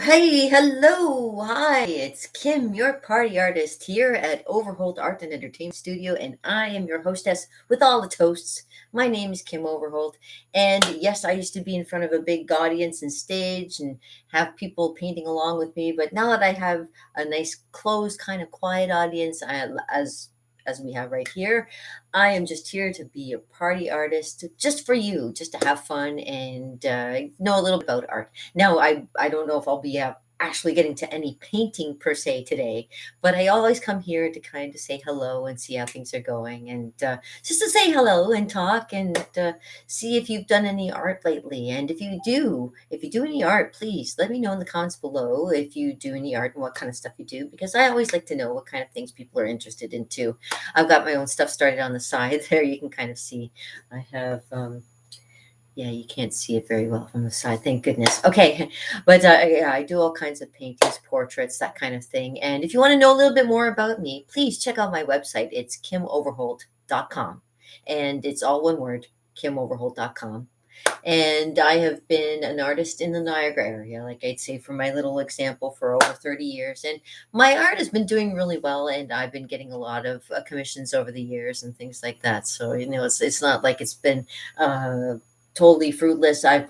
Hey, hello, hi, it's Kim, your party artist here at Overholt Art and Entertainment Studio, and I am your hostess with all the toasts. My name is Kim Overholt, and yes, I used to be in front of a big audience and stage and have people painting along with me, but now that I have a nice, closed, kind of quiet audience, as we have right here, I am just here to be a party artist, just for you, just to have fun and know a little bit about art. Now, I don't know if I'll be actually getting to any painting per se today, but I always come here to kind of say hello and see how things are going, and just to say hello and talk and see if you've done any art lately. And if you do any art, please let me know in the comments below if you do any art and what kind of stuff you do, because I always like to know what kind of things people are interested in too. I've got my own stuff started on the side there. You can kind of see I have. Yeah, you can't see it very well from the side. Thank goodness. Okay, but yeah, I do all kinds of paintings, portraits, that kind of thing. And if you want to know a little bit more about me, please check out my website. It's kimoverholt.com, and it's all one word, kimoverholt.com. And I have been an artist in the Niagara area, like I'd say for my little example, for over 30 years. And my art has been doing really well, and I've been getting a lot of commissions over the years and things like that. So, it's not like it's been uh, totally fruitless. I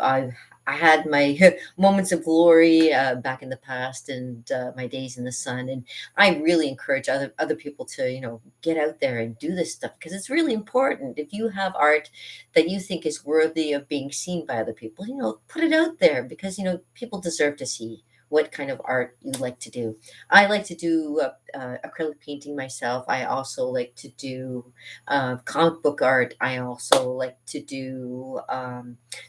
had my moments of glory back in the past, and my days in the sun. And I really encourage other people to get out there and do this stuff, because it's really important. If you have art that you think is worthy of being seen by other people, put it out there, because people deserve to see what kind of art you like to do. I like to do acrylic painting myself. I also like to do comic book art. I also like to do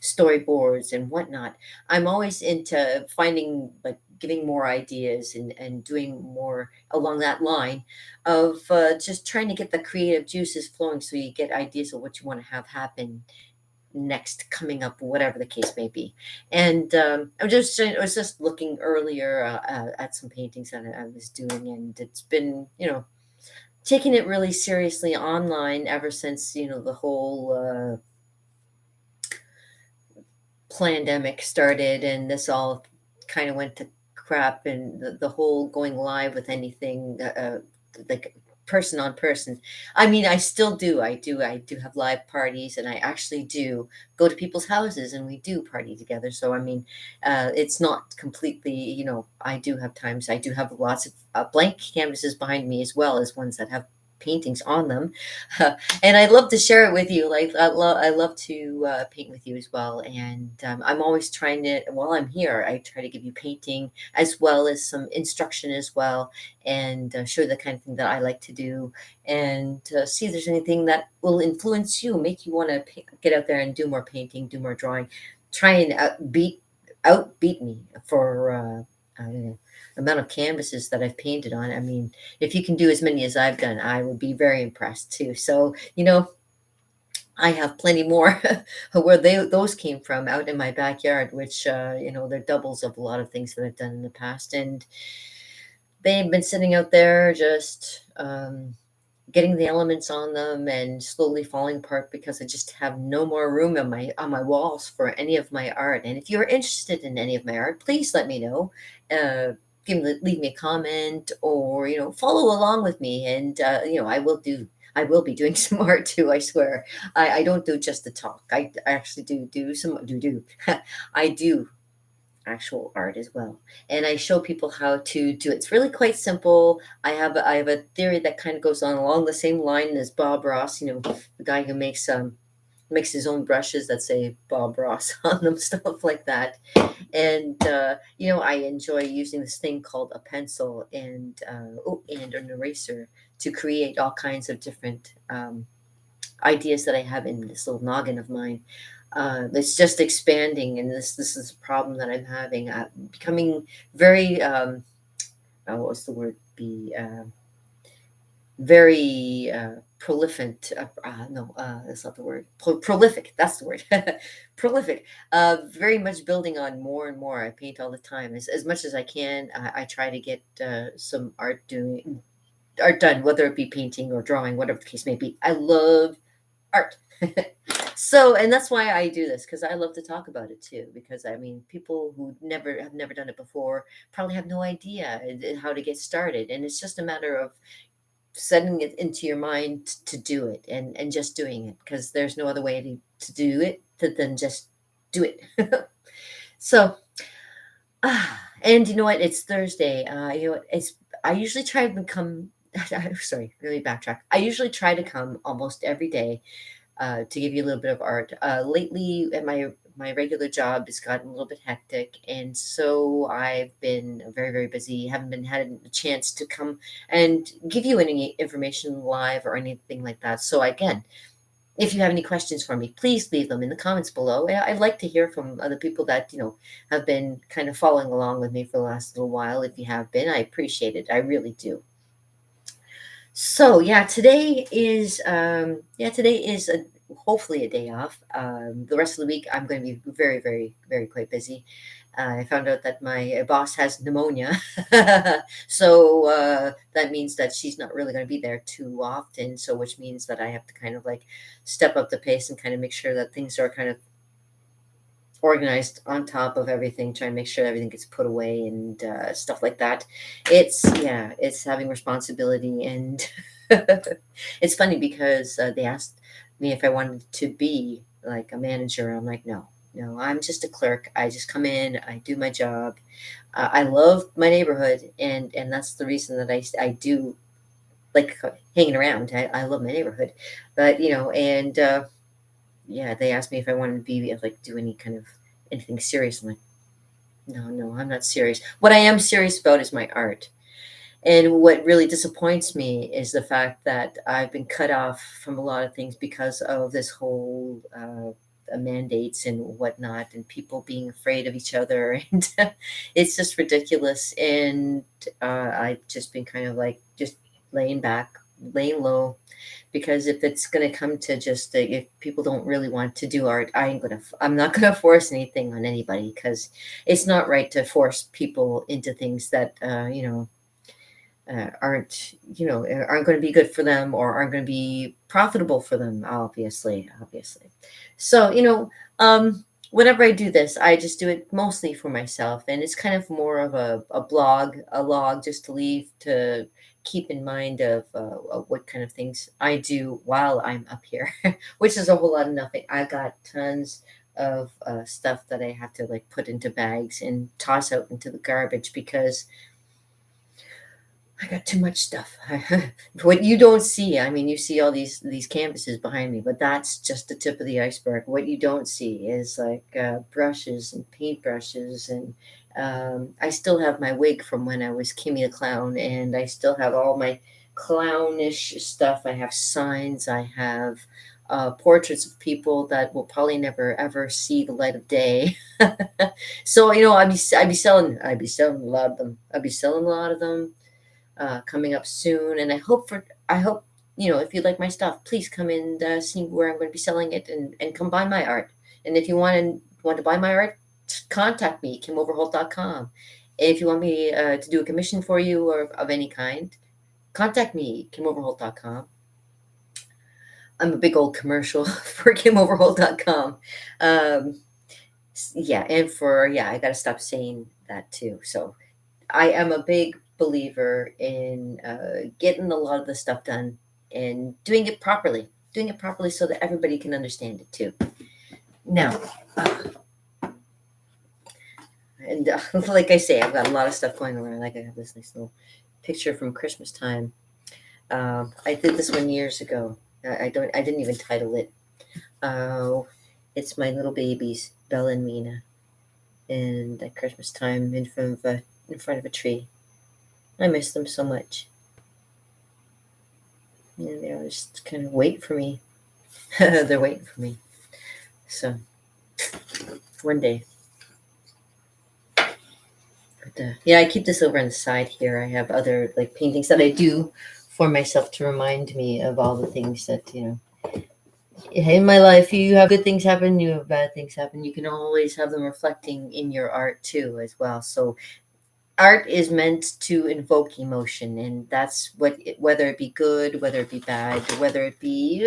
storyboards and whatnot. I'm always into finding, like, giving more ideas and doing more along that line of just trying to get the creative juices flowing, so you get ideas of what you want to have happen next, coming up, whatever the case may be. And I was just looking earlier at some paintings that I was doing, and it's been taking it really seriously online ever since the whole pandemic started, and this all kind of went to crap, and the whole going live with anything like person on person. I mean, I do have live parties, and I actually do go to people's houses, and we do party together. So I mean, it's not completely, I do have times, I do have lots of blank canvases behind me, as well as ones that have paintings on them. And I'd love to share it with you. Like, I love to paint with you as well. And I'm always trying to, while I'm here, I try to give you painting as well as some instruction as well, and show the kind of thing that I like to do, and see if there's anything that will influence you, make you want to get out there and do more painting, do more drawing, try and outbeat me for amount of canvases that I've painted on. I mean, if you can do as many as I've done, I would be very impressed too. So, I have plenty more where those came from, out in my backyard, which they're doubles of a lot of things that I've done in the past, and they've been sitting out there just getting the elements on them and slowly falling apart, because I just have no more room on my walls for any of my art. And if you're interested in any of my art, please let me know. Uh, leave me a comment, or follow along with me, and I will be doing some art too. I swear. I don't do just the talk. I actually do some do. I do actual art as well, and I show people how to do it. It's really quite simple. I have a theory that kind of goes on along the same line as Bob Ross, the guy who makes his own brushes that say Bob Ross on them, stuff like that. And I enjoy using this thing called a pencil, and an eraser, to create all kinds of different ideas that I have in this little noggin of mine. It's just expanding, and this is a problem that I'm having. Becoming very what was the word? Be very prolific. No, that's not the word. Prolific. That's the word. Prolific. Very much building on more and more. I paint all the time, as much as I can. I try to get some art done, whether it be painting or drawing, whatever the case may be. I love art. So, and that's why I do this, because I love to talk about it too. Because I mean, people who never done it before probably have no idea how to get started, and it's just a matter of setting it into your mind to do it and just doing it, because there's no other way to do it than just do it. So, and you know what? It's Thursday. You know what? I usually try to come. Sorry, let me backtrack. I usually try to come almost every day to give you a little bit of art. Lately, at my regular job has gotten a little bit hectic, and so I've been very busy. Haven't been had a chance to come and give you any information live or anything like that. So again, if you have any questions for me, please leave them in the comments below. I'd like to hear from other people that have been kind of following along with me for the last little while. If you have been, I appreciate it. I really do. So yeah, today is hopefully a day off. The rest of the week I'm going to be very quite busy. I found out that my boss has pneumonia, so that means that she's not really going to be there too often. So which means that I have to kind of like step up the pace and kind of make sure that things are kind of organized on top of everything, trying to make sure everything gets put away and stuff like that. It's having responsibility, and it's funny because they asked me if I wanted to be like a manager. I'm like, no, no, I'm just a clerk. I just come in, I do my job. I love my neighborhood, and that's the reason that I do like hanging around. I love my neighborhood, but and yeah, they asked me if I wanted to be like do any kind of anything serious. I'm like, no, no, I'm not serious. What I am serious about is my art. And what really disappoints me is the fact that I've been cut off from a lot of things because of this whole mandates and whatnot, and people being afraid of each other, and it's just ridiculous. And I've just been kind of like just laying back, laying low, because if it's going to come to just if people don't really want to do art, I'm not going to force anything on anybody, because it's not right to force people into things that aren't going to be good for them or aren't going to be profitable for them, obviously. So whenever I do this, I just do it mostly for myself, and it's kind of more of a log, just to leave to keep in mind of what kind of things I do while I'm up here, which is a whole lot of nothing. I got tons of stuff that I have to like put into bags and toss out into the garbage, because I got too much stuff. What you don't see, I mean, you see all these canvases behind me, but that's just the tip of the iceberg. What you don't see is like brushes and paintbrushes, and I still have my wig from when I was Kimmy the Clown, and I still have all my clownish stuff. I have signs. I have portraits of people that will probably never ever see the light of day. So I'd be selling a lot of them. I'd be selling a lot of them coming up soon. And I hope, if you like my stuff, please come and see where I'm going to be selling it, and come buy my art. And if you want to buy my art, contact me, KimOverholt.com. If you want me to do a commission for you or of any kind, contact me, KimOverholt.com. I'm a big old commercial for KimOverholt.com. Yeah, and I got to stop saying that too. So I am a big believer in getting a lot of the stuff done and doing it properly so that everybody can understand it too. Now, uh, and like I say, I've got a lot of stuff going around. Like I have this nice little picture from Christmas time. I did this one years ago. I didn't even title it. Uh, it's my little babies, Bella and Mina, and at Christmas time in front of a tree. I miss them so much. And they're just kind of wait for me. They're waiting for me. So one day. But yeah, I keep this over on the side here. I have other like paintings that I do for myself to remind me of all the things that in my life. You have good things happen, you have bad things happen. You can always have them reflecting in your art too, as well. So art is meant to invoke emotion, and that's whether it be good, whether it be bad, whether it be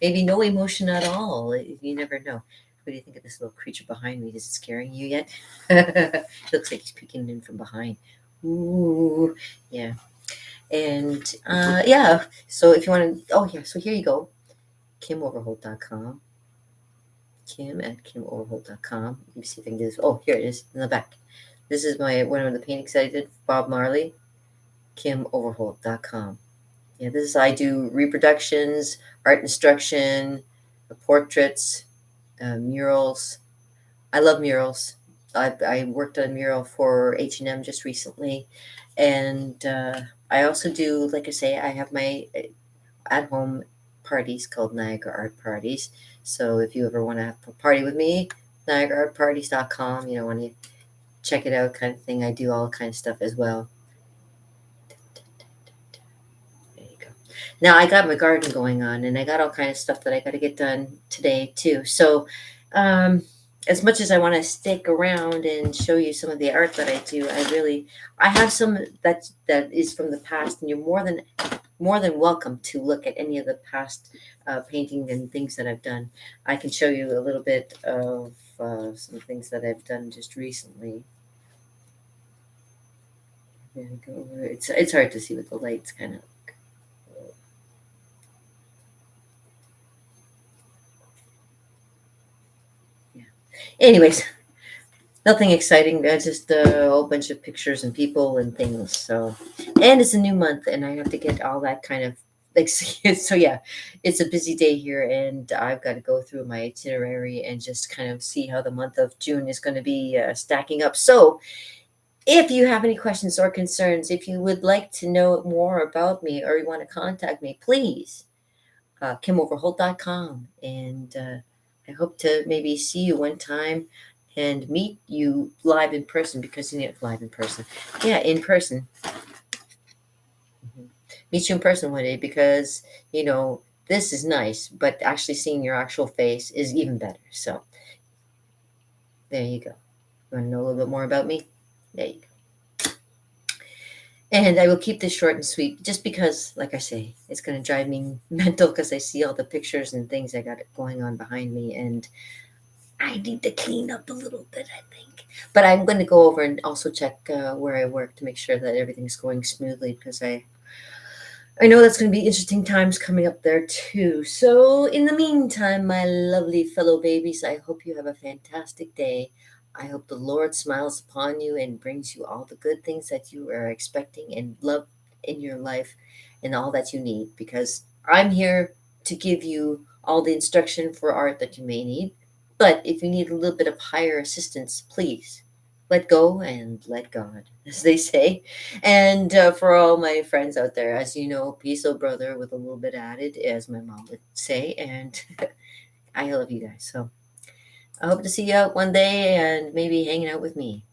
maybe no emotion at all. You never know. What do you think of this little creature behind me? Is it scaring you yet? It looks like he's peeking in from behind. Ooh, yeah. And yeah, so if you want to, oh yeah, so here you go, KimOverholt.com. Kim at KimOverholt.com. Let me see if I can do this. Oh, here it is in the back. This is my one of the paintings I did, Bob Marley, KimOverholt.com. Yeah, this is I do reproductions, art instruction, portraits, murals. I love murals. I worked on a mural for H&M just recently, and I also do, like I say, I have my at home parties called Niagara Art Parties. So if you ever want to have a party with me, NiagaraArtParties.com, when you check it out, kind of thing. I do all kind of stuff as well. There you go. Now I got my garden going on, and I got all kind of stuff that I got to get done today too. So, um, as much as I want to stick around and show you some of the art that I do, I have some that is from the past, and you're more than welcome to look at any of the past painting and things that I've done. I can show you a little bit of some things that I've done just recently. There we go. It's hard to see with the lights, kind of. Yeah. Anyways, nothing exciting. Just a whole bunch of pictures and people and things. So, and it's a new month, and I have to get all that kind of like. So yeah, it's a busy day here, and I've got to go through my itinerary and just kind of see how the month of June is going to be stacking up. So, if you have any questions or concerns, if you would like to know more about me or you want to contact me, please KimOverholt.com, and I hope to maybe see you one time and meet you live in person, because you need live in person. Yeah, in person. Mhm. Meet you in person one day, because this is nice, but actually seeing your actual face is even better. So there you go. You want to know a little bit more about me? There you go. And I will keep this short and sweet, just because, like I say, it's going to drive me mental because I see all the pictures and things I got going on behind me, and I need to clean up a little bit, I think. But I'm going to go over and also check where I work to make sure that everything's going smoothly, because I know that's going to be interesting times coming up there too. So, in the meantime, my lovely fellow babies, I hope you have a fantastic day. I hope the Lord smiles upon you and brings you all the good things that you are expecting and love in your life, and all that you need, because I'm here to give you all the instruction for art that you may need. But if you need a little bit of higher assistance, please let go and let God, as they say. And for all my friends out there, as you know, peace, oh brother, with a little bit added, as my mom would say. And I love you guys. So I hope to see you out one day and maybe hanging out with me.